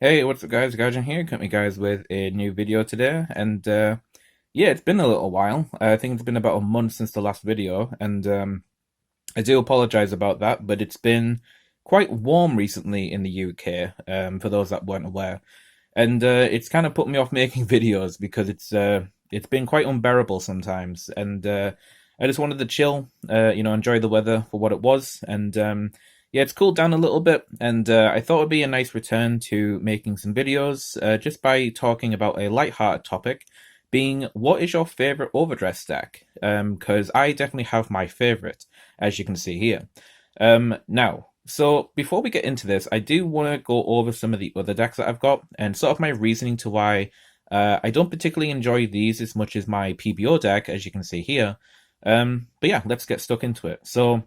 Hey, what's up guys? Gajan here, coming guys with a new video today. And yeah, it's been a little while. I think it's been about a month since the last video, and I do apologize about that, but it's been quite warm recently in the UK, for those that weren't aware. And it's kind of put me off making videos because it's been quite unbearable sometimes. And I just wanted to chill, enjoy the weather for what it was, and yeah, it's cooled down a little bit, and I thought it'd be a nice return to making some videos, just by talking about a light-hearted topic, being what is your favorite overdress stack? Because I definitely have my favorite, as you can see here. Now, so before we get into this, I do want to go over some of the other decks that I've got and sort of my reasoning to why I don't particularly enjoy these as much as my PBO deck, as you can see here. But yeah, let's get stuck into it. So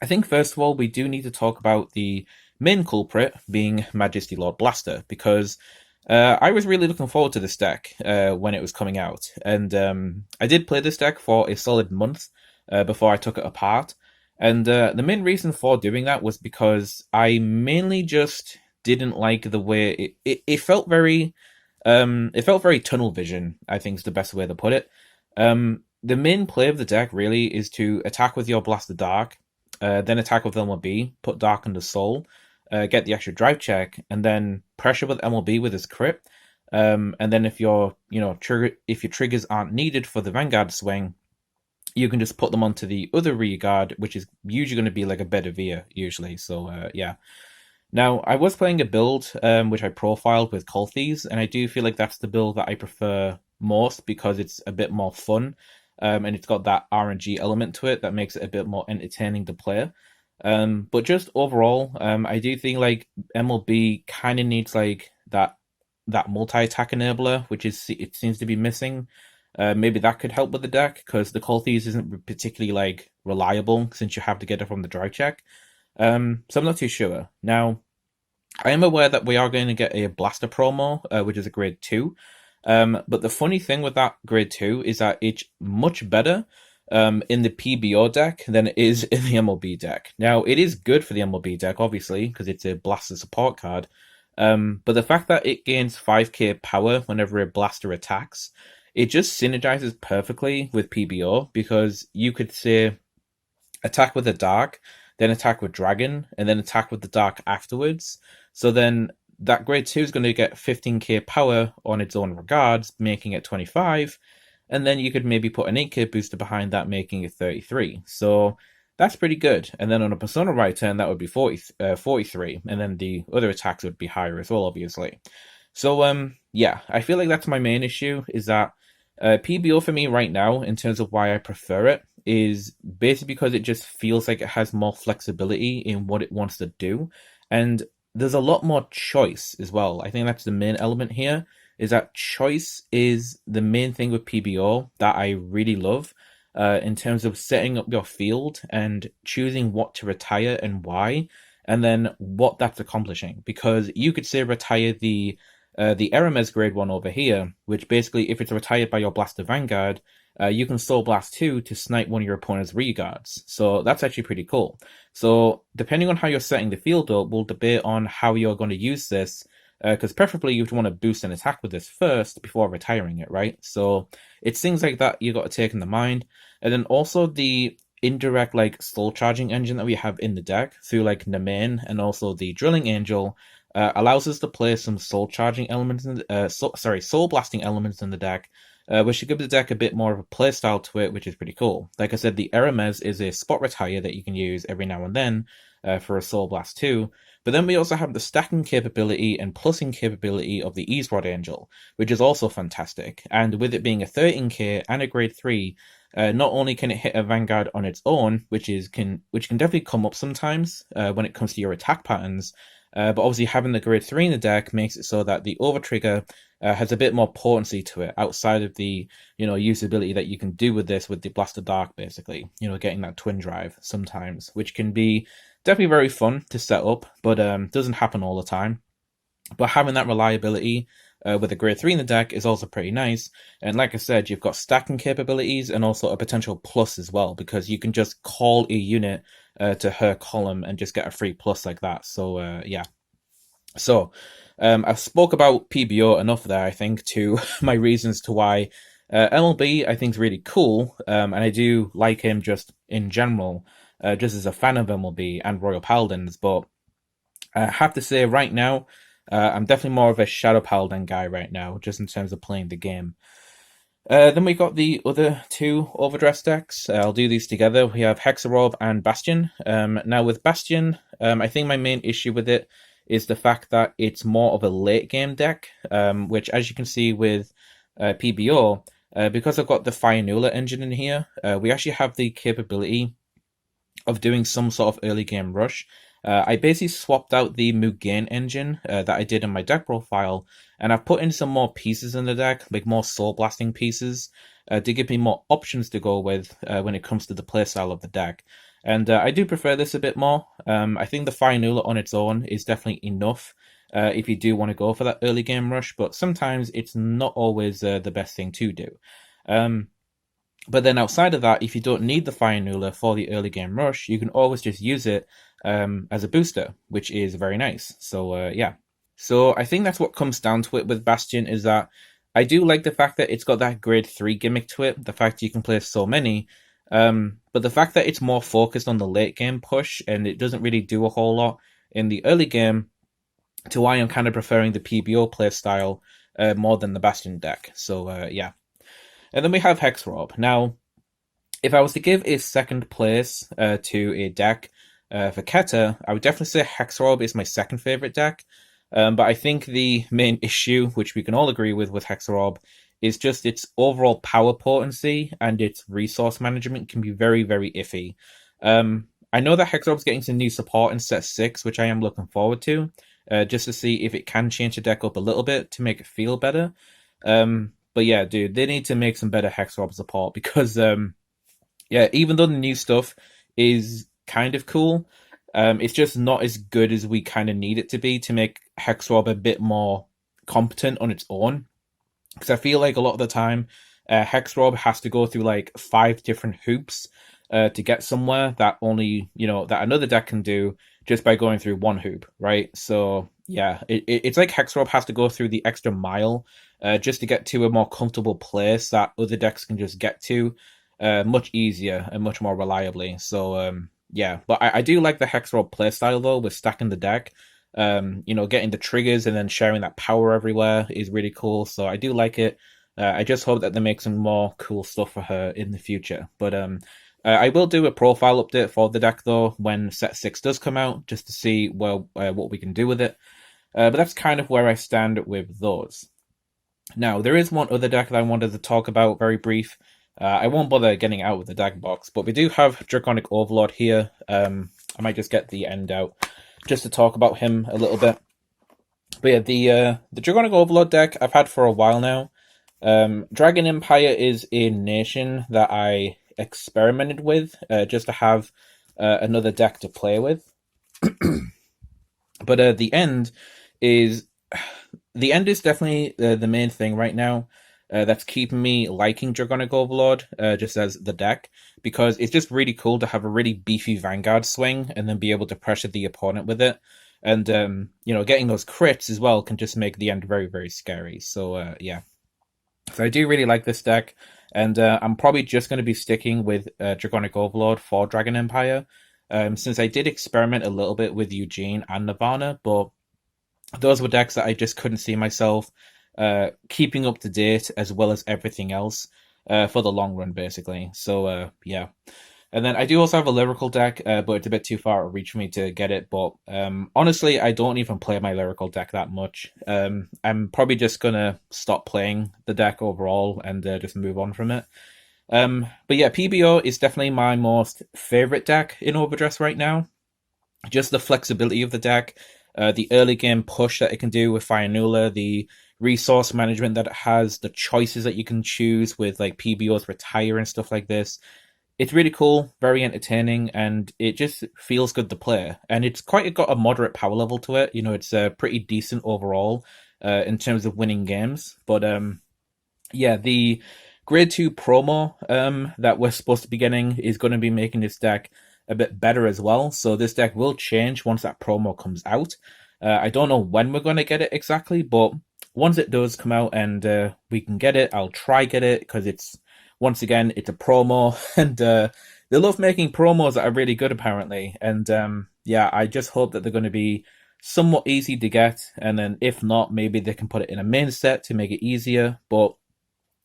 I think first of all, we do need to talk about the main culprit being Majesty Lord Blaster, because I was really looking forward to this deck when it was coming out, and I did play this deck for a solid month before I took it apart. And the main reason for doing that was because I mainly just didn't like the way it felt very tunnel vision, I think is the best way to put it. The main play of the deck really is to attack with your Blaster Dark, then attack with MLB, put Dark into Soul, get the extra drive check, and then pressure with MLB with his crit. And then if your triggers aren't needed for the Vanguard swing, you can just put them onto the other rear guard, which is usually going to be like a Bedivere usually. So yeah. Now I was playing a build which I profiled with Colthies, and I do feel like that's the build that I prefer most because it's a bit more fun. And it's got that RNG element to it that makes it a bit more entertaining to play. But just overall, I do think like MLB kind of needs like that multi-attack enabler, which it seems to be missing. Maybe that could help with the deck because the Colthies isn't particularly like reliable since you have to get it from the drive check. So I'm not too sure. Now, I am aware that we are going to get a Blaster promo, which is a grade 2. But the funny thing with that grade 2 is that it's much better in the PBO deck than it is in the MLB deck. Now, it is good for the MLB deck, obviously, because it's a Blaster support card. But the fact that it gains 5k power whenever a Blaster attacks, it just synergizes perfectly with PBO, because you could say attack with a Dark, then attack with Dragon, and then attack with the Dark afterwards. So then that grade 2 is going to get 15k power on its own regards, making it 25, and then you could maybe put an 8k booster behind that, making it 33. So that's pretty good. And then on a Persona right turn, that would be 43, and then the other attacks would be higher as well, obviously. So yeah, I feel like that's my main issue, is that PBO for me right now, in terms of why I prefer it, is basically because it just feels like it has more flexibility in what it wants to do, and there's a lot more choice as well. I think that's the main element here, is that choice is the main thing with PBO that I really love, in terms of setting up your field and choosing what to retire and why, and then what that's accomplishing. Because you could say retire the Erames grade 1 over here, which basically, if it's retired by your Blaster Vanguard, you can Soul Blast 2 to snipe one of your opponent's rear guards. So that's actually pretty cool. So depending on how you're setting the field up, we'll debate on how you're going to use this, because preferably you'd want to boost an attack with this first before retiring it, right? So it's things like that you got to take in the mind. And then also the indirect like soul charging engine that we have in the deck through like Nemain and also the Drilling Angel allows us to play some soul charging elements soul blasting elements in the deck, which should give the deck a bit more of a playstyle to it, which is pretty cool. Like I said, the Erames is a spot retire that you can use every now and then for a Soul Blast 2. But then we also have the stacking capability and plussing capability of the Ease Rod Angel, which is also fantastic. And with it being a 13k and a grade 3, not only can it hit a Vanguard on its own, which can definitely come up sometimes when it comes to your attack patterns, but obviously having the grade 3 in the deck makes it so that the overtrigger has a bit more potency to it outside of the usability that you can do with this with the Blaster Dark, basically, getting that twin drive sometimes, which can be definitely very fun to set up, but doesn't happen all the time. But having that reliability with a grade 3 in the deck is also pretty nice. And like I said, you've got stacking capabilities and also a potential plus as well, because you can just call a unit to her column and just get a free plus like that. So yeah. So I spoke about PBO enough there, I think, to my reasons to why MLB I think is really cool, and I do like him just in general, just as a fan of MLB and Royal Paladins. But I have to say, right now, I'm definitely more of a Shadow Paladin guy right now, just in terms of playing the game. Then we got the other two overdress decks. I'll do these together. We have Hexarob and Bastion. Now with Bastion, I think my main issue with it is the fact that it's more of a late game deck, which as you can see with PBO, because I've got the Fire Nuller engine in here, we actually have the capability of doing some sort of early game rush. I basically swapped out the Mugen engine that I did in my deck profile, and I've put in some more pieces in the deck, like more soul blasting pieces, to give me more options to go with when it comes to the playstyle of the deck. And I do prefer this a bit more. I think the Fire Nuller on its own is definitely enough if you do want to go for that early game rush, but sometimes it's not always the best thing to do. Um, but then outside of that, if you don't need the Fire Nuller for the early game rush, you can always just use it as a booster, which is very nice. So yeah. So I think that's what comes down to it with Bastion is that I do like the fact that it's got that grade 3 gimmick to it, the fact you can play so many, but the fact that it's more focused on the late game push and it doesn't really do a whole lot in the early game, to why I'm kind of preferring the PBO playstyle more than the Bastion deck. So yeah. And then we have Hexrob. Now, if I was to give a second place to a deck for Keta, I would definitely say Hexrob is my second favorite deck. But I think the main issue, which we can all agree with Hexrob, is just its overall power potency and its resource management can be very, very iffy. I know that Hexrob's getting some new support in set 6, which I am looking forward to, just to see if it can change the deck up a little bit to make it feel better. But yeah, dude, they need to make some better Hexrob support because, yeah, even though the new stuff is kind of cool, it's just not as good as we kind of need it to be to make Hexrob a bit more competent on its own. Because I feel like a lot of the time, Hexrob has to go through like 5 different hoops to get somewhere that only, that another deck can do just by going through one hoop, right? So yeah, it's like Hexrob has to go through the extra mile just to get to a more comfortable place that other decks can just get to much easier and much more reliably. So yeah, but I do like the Hexrob playstyle though, with stacking the deck. Getting the triggers and then sharing that power everywhere is really cool. So I do like it. I just hope that they make some more cool stuff for her in the future. But I will do a profile update for the deck though when set 6 does come out, just to see what we can do with it. But that's kind of where I stand with those. Now, there is one other deck that I wanted to talk about, very brief. I won't bother getting out with the deck box, but we do have Draconic Overlord here. I might just get the end out just to talk about him a little bit. But yeah, the Draconic Overlord deck I've had for a while now. Dragon Empire is a nation that I experimented with just to have another deck to play with. But the end is definitely the main thing right now that's keeping me liking Draconic Overlord just as the deck, because it's just really cool to have a really beefy Vanguard swing and then be able to pressure the opponent with it. And, getting those crits as well can just make the end very, very scary. So, yeah. So I do really like this deck, and I'm probably just going to be sticking with Draconic Overlord for Dragon Empire, since I did experiment a little bit with Eugene and Nirvana, but those were decks that I just couldn't see myself keeping up to date as well as everything else for the long run, basically. So, yeah. And then I do also have a Lyrical deck, but it's a bit too far out of reach for me to get it. But honestly, I don't even play my Lyrical deck that much. I'm probably just going to stop playing the deck overall and just move on from it. But yeah, PBO is definitely my most favorite deck in Overdress right now. Just the flexibility of the deck, the early game push that it can do with Fire Nuller, the resource management that it has, the choices that you can choose with like PBO's Retire and stuff like this. It's really cool, very entertaining, and it just feels good to play. And it's got a moderate power level to it. It's pretty decent overall in terms of winning games. But yeah, the Grade 2 promo that we're supposed to be getting is going to be making this deck a bit better as well. So this deck will change once that promo comes out. I don't know when we're going to get it exactly, but once it does come out and we can get it, I'll try get it because it's once again it's a promo and they love making promos that are really good apparently. And yeah, I just hope that they're going to be somewhat easy to get, and then if not, maybe they can put it in a main set to make it easier. But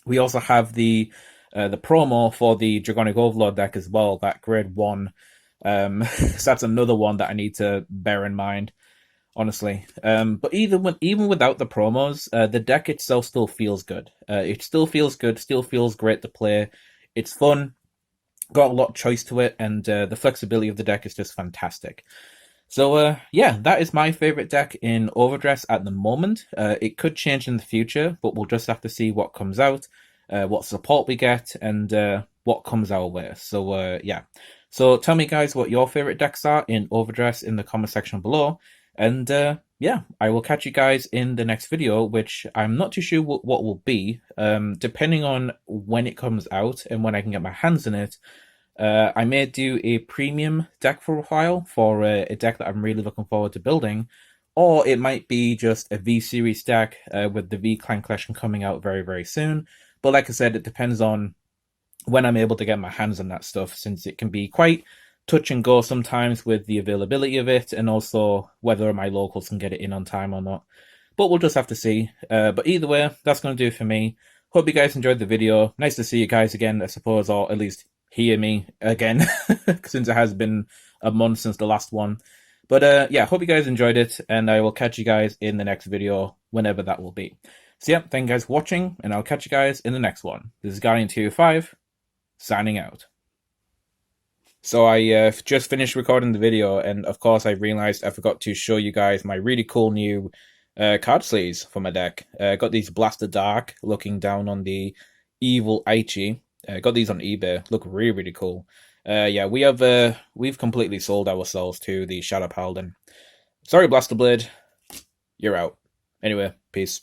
we also have the promo for the Dragonic Overlord deck as well, that grade 1. So that's another one that I need to bear in mind, honestly. But even without the promos, the deck itself still feels good. It still feels good, still feels great to play. It's fun, got a lot of choice to it, and the flexibility of the deck is just fantastic. So yeah, that is my favorite deck in Overdress at the moment. It could change in the future, but we'll just have to see what comes out, what support we get, and what comes our way. So yeah. So tell me, guys, what your favorite decks are in Overdress in the comment section below. And yeah, I will catch you guys in the next video, which I'm not too sure what will be. Depending on when it comes out and when I can get my hands in it, I may do a premium deck profile for a deck that I'm really looking forward to building, or it might be just a V-Series deck with the V-Clan collection coming out very, very soon. But like I said, it depends on when I'm able to get my hands on that stuff, since it can be quite touch and go sometimes with the availability of it, and also whether my locals can get it in on time or not. But we'll just have to see. But either way, that's going to do it for me. Hope you guys enjoyed the video. Nice to see you guys again, I suppose, or at least hear me again, since it has been a month since the last one. But yeah, hope you guys enjoyed it, and I will catch you guys in the next video, whenever that will be. So yeah, thank you guys for watching, and I'll catch you guys in the next one. This is Guardian205, signing out. So I just finished recording the video, and of course I realized I forgot to show you guys my really cool new card sleeves for my deck. Got these Blaster Dark looking down on the Evil Aichi. Got these on eBay. Look really, really cool. Yeah, we've completely sold ourselves to the Shadow Paladin. Sorry, Blaster Blade. You're out. Anyway, peace.